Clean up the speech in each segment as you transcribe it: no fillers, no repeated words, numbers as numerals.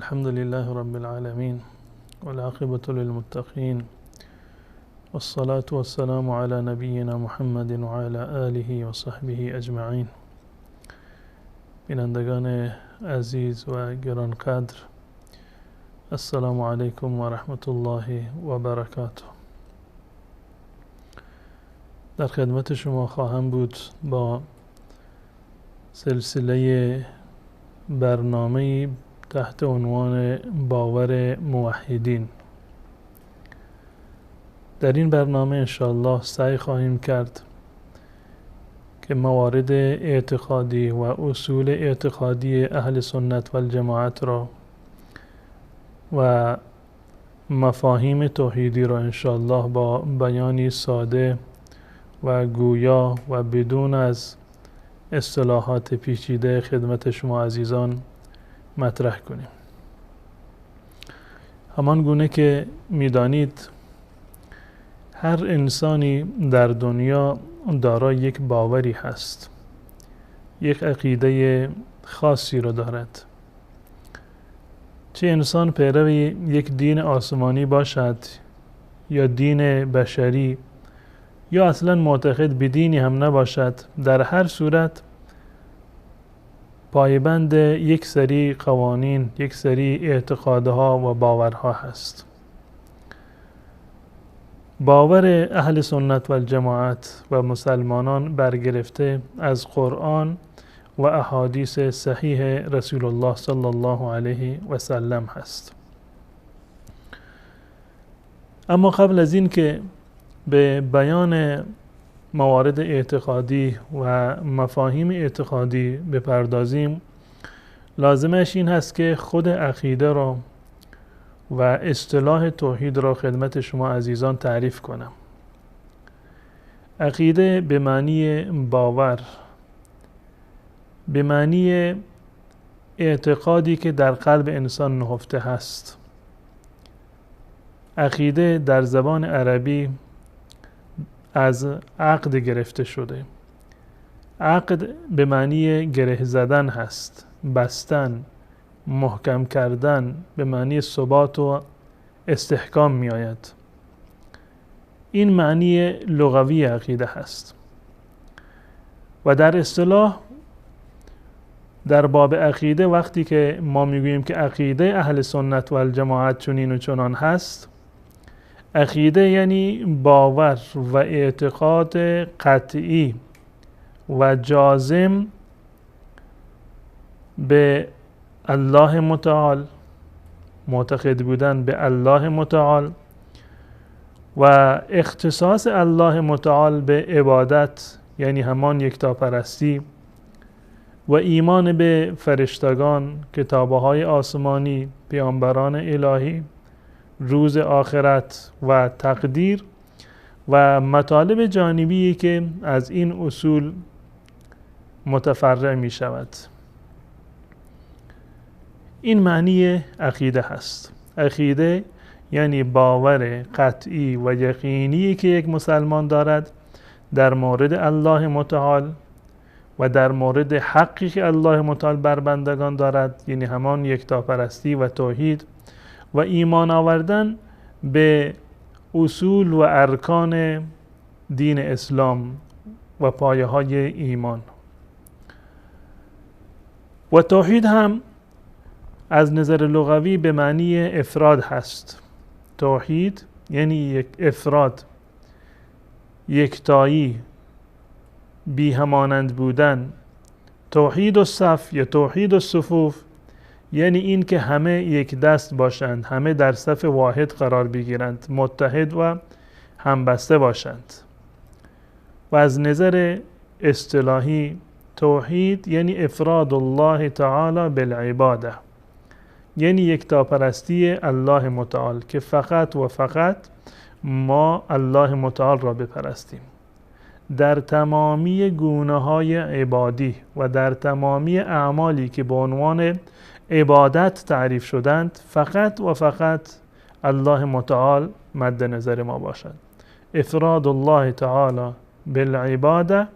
الحمد لله رب العالمين والعاقبة للمتقين والصلاة والسلام على نبينا محمد وعلى آله وصحبه اجمعین. بینندگان عزیز و گرانقدر، السلام علیکم و رحمت الله و برکاته. در خدمت شما خواهم بود با سلسله برنامه تحت عنوان باور موحدین. در این برنامه انشاءالله سعی خواهیم کرد که موارد اعتقادی و اصول اعتقادی اهل سنت و الجماعت را و مفاهیم توحیدی را انشاءالله با بیانی ساده و گویا و بدون از اصطلاحات پیچیده خدمت شما عزیزان مطرح کنیم. همان گونه که می‌دانید هر انسانی در دنیا دارای یک باوری هست، یک عقیده خاصی را دارد. چه انسان پیرو یک دین آسمانی باشد یا دین بشری یا اصلا معتقد به دینی هم نباشد، در هر صورت پایبند یک سری قوانین، یک سری اعتقادها و باورها هست. باور اهل سنت و الجماعت و مسلمانان برگرفته از قرآن و احادیث صحیح رسول الله صلی الله علیه و سلم هست. اما قبل از این که به بیان موارد اعتقادی و مفاهیم اعتقادی بپردازیم، لازمش این هست که خود عقیده را و اصطلاح توحید را خدمت شما عزیزان تعریف کنم. عقیده به معنی باور، به معنی اعتقادی که در قلب انسان نهفته هست. عقیده در زبان عربی از عقد گرفته شده. عقد به معنی گره زدن هست، بستن، محکم کردن، به معنی ثبات و استحکام می آید. این معنی لغوی عقیده هست و در اصطلاح در باب عقیده وقتی که ما میگوییم که عقیده اهل سنت و الجماعت چنین و چنان هست، عقیده یعنی باور و اعتقاد قطعی و جازم به الله متعال، معتقد بودن به الله متعال و اختصاص الله متعال به عبادت، یعنی همان یکتاپرستی، و ایمان به فرشتگان، کتاب‌های آسمانی، پیامبران الهی، روز آخرت و تقدیر و مطالب جانبی که از این اصول متفرع می شود. این معنی عقیده هست. عقیده یعنی باور قطعی و یقینی که یک مسلمان دارد در مورد الله متعال و در مورد حقی که الله متعال بر بندگان دارد، یعنی همان یکتاپرستی و توحید، و ایمان آوردن به اصول و ارکان دین اسلام و پایه های ایمان. و توحید هم از نظر لغوی به معنی افراد هست. توحید یعنی یک افراد، یکتایی، بی همانند بودن. توحید الصف یا توحید الصفوف یعنی این که همه یک دست باشند، همه در صف واحد قرار بگیرند، متحد و همبسته باشند. و از نظر اصطلاحی توحید یعنی افراد الله تعالی بالعباده، یعنی یکتاپرستی الله متعال که فقط و فقط ما الله متعال را بپرستیم در تمامی گونه‌های عبادی و در تمامی اعمالی که به عنوان عبادت تعریف شدند، فقط و فقط الله متعال مد نظر ما باشد. افراد الله تعالی بالعباده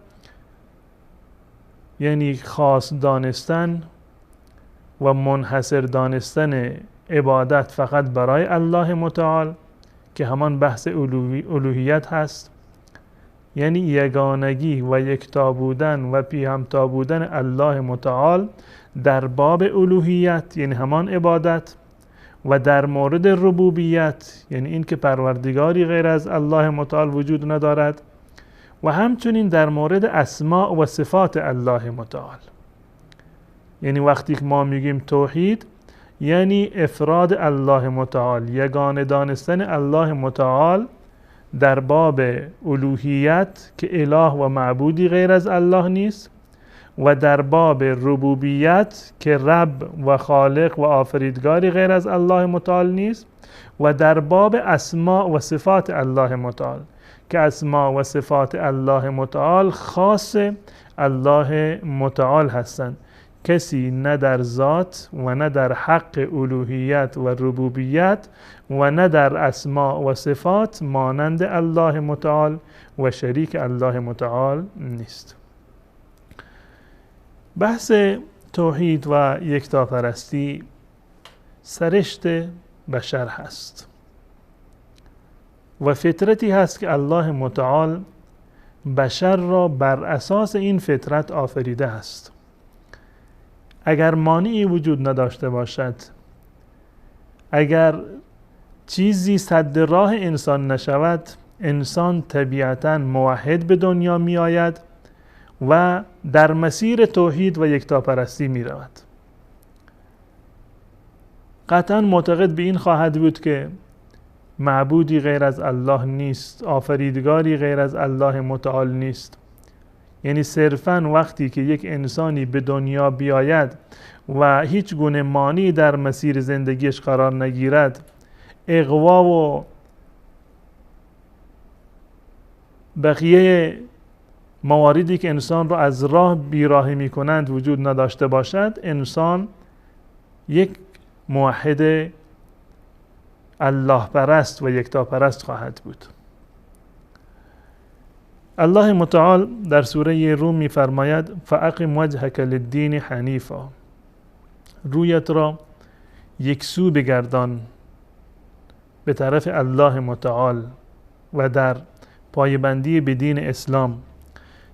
یعنی خاص دانستن و منحصر دانستن عبادت فقط برای الله متعال که همان بحث الوهیت هست، یعنی یگانگی و یکتا بودن و پیهمتا بودن الله متعال در باب الوهیت یعنی همان عبادت، و در مورد ربوبیت یعنی این که پروردگاری غیر از الله متعال وجود ندارد، و همچنین در مورد اسماء و صفات الله متعال. یعنی وقتی که ما میگیم توحید یعنی افراد الله متعال، یگانه دانستن الله متعال در باب الوهیت که اله و معبودی غیر از الله نیست، و در باب ربوبیت که رب و خالق و آفریدگاری غیر از الله متعال نیست، و در باب اسماء و صفات الله متعال که اسماء و صفات الله متعال خاص الله متعال هستند. کسی نه در ذات و نه در حق الوهیت و ربوبیت و نه در اسماء و صفات مانند الله متعال و شریک الله متعال نیست. بحث توحید و یکتاپرستی سرشت بشر هست و فطرتی هست که الله متعال بشر را بر اساس این فطرت آفریده است. اگر مانعی وجود نداشته باشد، اگر چیزی سد راه انسان نشود، انسان طبیعتاً موحد به دنیا می آید و در مسیر توحید و یکتاپرستی می رود. قطعاً معتقد به این خواهد بود که معبودی غیر از الله نیست، آفریدگاری غیر از الله متعال نیست. یعنی صرفاً وقتی که یک انسانی به دنیا بیاید و هیچ گونه مانعی در مسیر زندگیش قرار نگیرد، اغوا و بقیه مواردی که انسان را از راه بیراهی می کنند وجود نداشته باشد، انسان یک موحد الله پرست و یکتاپرست خواهد بود. الله متعال در سوره روم می فرماید فاقم وجهک للدین حنیفا، رویت را یکسو بگردان به طرف الله متعال و در پایبندی به دین اسلام.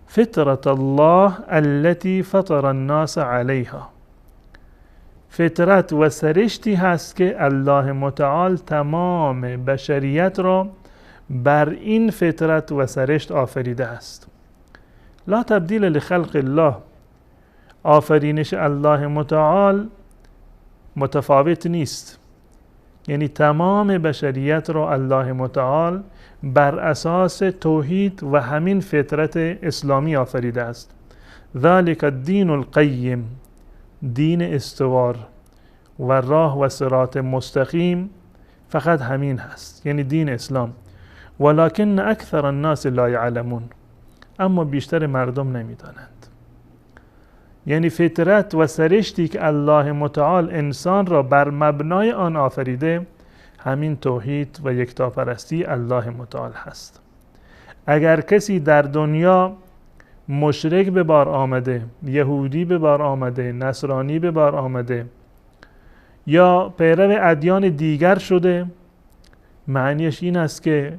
فطرت الله التي فطر الناس علیها، فطرت و سرشتی هست که الله متعال تمام بشریت را بر این فطرت و سرشت آفریده است. لا تبدیل لخلق الله، آفرینش الله متعال متفاوت نیست. یعنی تمام بشریت را الله متعال بر اساس توحید و همین فطرت اسلامی آفریده است. ذلك الدین القیم، دین استوار و راه و صراط مستقیم فقط همین هست، یعنی دین اسلام. ولکن اکثر الناس لا یعلمون، اما بیشتر مردم نمیدانند. یعنی فطرت و سرشتی که الله متعال انسان را بر مبنای آن آفریده همین توحید و یکتاپرستی الله متعال هست. اگر کسی در دنیا مشرک به بار آمده، یهودی به بار آمده، نصرانی به بار آمده یا پیرو ادیان دیگر شده، معنیش این است که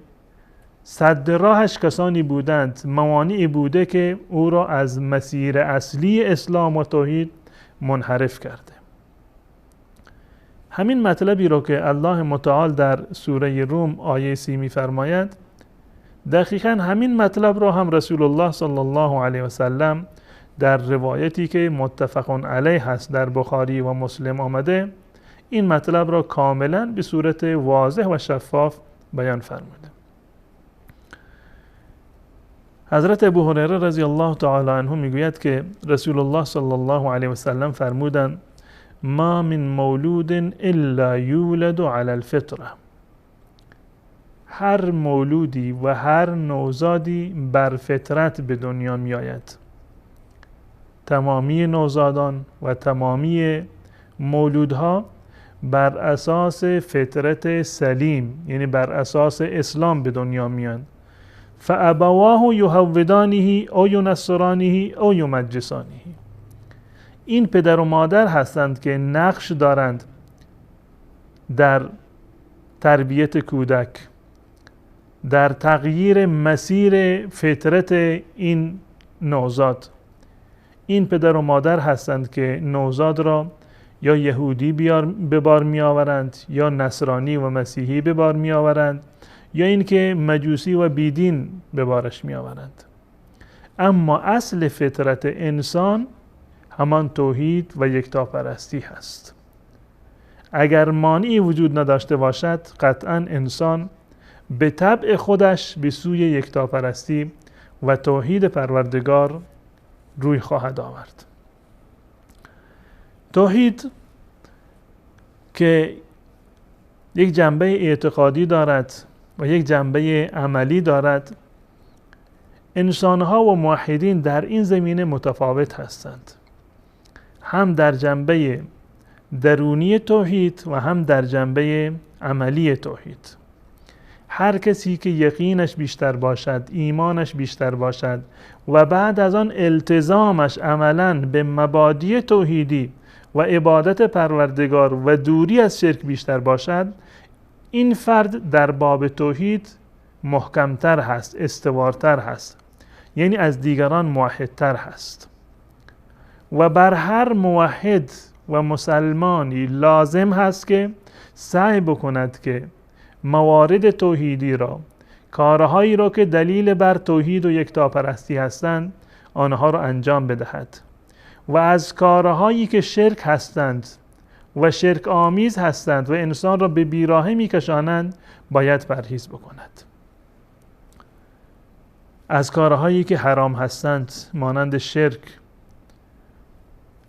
سد راهش کسانی بودند، موانعی بوده که او را از مسیر اصلی اسلام و توحید منحرف کرده. همین مطلبی رو که الله متعال در سوره روم آیه 30 می‌فرماید، دقیقاً همین مطلب رو هم رسول الله صلی الله علیه و سلم در روایتی که متفق علیه هست در بخاری و مسلم آمده، این مطلب را کاملاً به صورت واضح و شفاف بیان فرموده. حضرت ابو هریره رضی الله تعالی عنه میگوید که رسول الله صلی الله علیه و سلم فرمودند ما من مولود الا یولد علی الفطره، هر مولودی و هر نوزادی بر فطرت به دنیا می آید. تمامی نوزادان و تمامی مولودها بر اساس فطرت سلیم، یعنی بر اساس اسلام به دنیا میان. فابواه یهودانه او ینصرانه او یمجسانه، این پدر و مادر هستند که نقش دارند در تربیت کودک، در تغییر مسیر فطرت این نوزاد. این پدر و مادر هستند که نوزاد را یا یهودی به بار می آورند، یا نصرانی و مسیحی به بار می آورند، یا اینکه مجوسی و بیدین به بارش می آورند. اما اصل فطرت انسان همان توحید و یکتاپرستی هست. اگر مانعی وجود نداشته باشد، قطعا انسان به طبع خودش به سوی یکتاپرستی و توحید پروردگار روی خواهد آورد. توحید که یک جنبه اعتقادی دارد و یک جنبه عملی دارد، انسانها و موحدین در این زمینه متفاوت هستند، هم در جنبه درونی توحید و هم در جنبه عملی توحید. هر کسی که یقینش بیشتر باشد، ایمانش بیشتر باشد و بعد از آن التزامش عملاً به مبادی توحیدی و عبادت پروردگار و دوری از شرک بیشتر باشد، این فرد در باب توحید محکمتر هست، استوارتر هست، یعنی از دیگران موحدتر هست. و بر هر موحد و مسلمانی لازم هست که سعی بکند که موارد توحیدی را، کارهایی را که دلیل بر توحید و یکتاپرستی هستند، آنها را انجام بدهد و از کارهایی که شرک هستند و شرک آمیز هستند و انسان را به بیراهه میکشانند باید پرهیز بکند. از کارهایی که حرام هستند مانند شرک،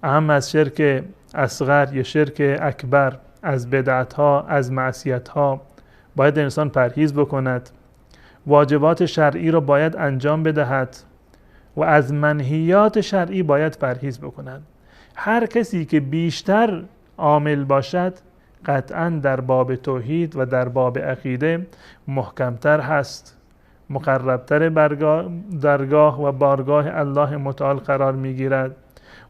اهم از شرک اصغر یا شرک اکبر، از بدعتها، از معصیتها باید انسان پرهیز بکند. واجبات شرعی را باید انجام بدهد و از منهیات شرعی باید پرهیز بکند. هر کسی که بیشتر عامل باشد قطعاً در باب توحید و در باب عقیده محکمتر هست، مقربتر درگاه و بارگاه الله متعال قرار میگیرد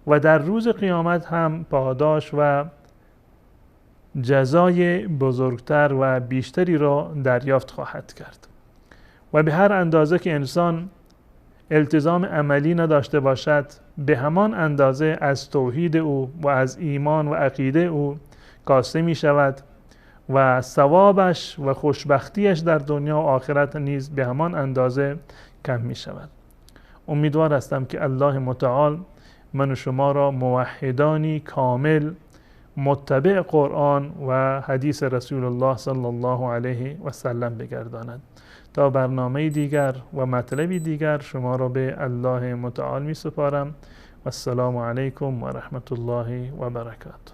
و در روز قیامت هم پاداش و جزای بزرگتر و بیشتری را دریافت خواهد کرد. و به هر اندازه که انسان التزام عملی نداشته باشد، به همان اندازه از توحید او و از ایمان و عقیده او کاسته می شود و ثوابش و خوشبختیش در دنیا و آخرت نیز به همان اندازه کم می شود. امیدوار هستم که الله متعال من و شما را موحدانی کامل متبع قرآن و حدیث رسول الله صلی الله علیه و سلم بگرداند. تا برنامه دیگر و مطلبی دیگر شما را به الله متعال می سپارم و السلام علیکم و رحمت الله و برکاته.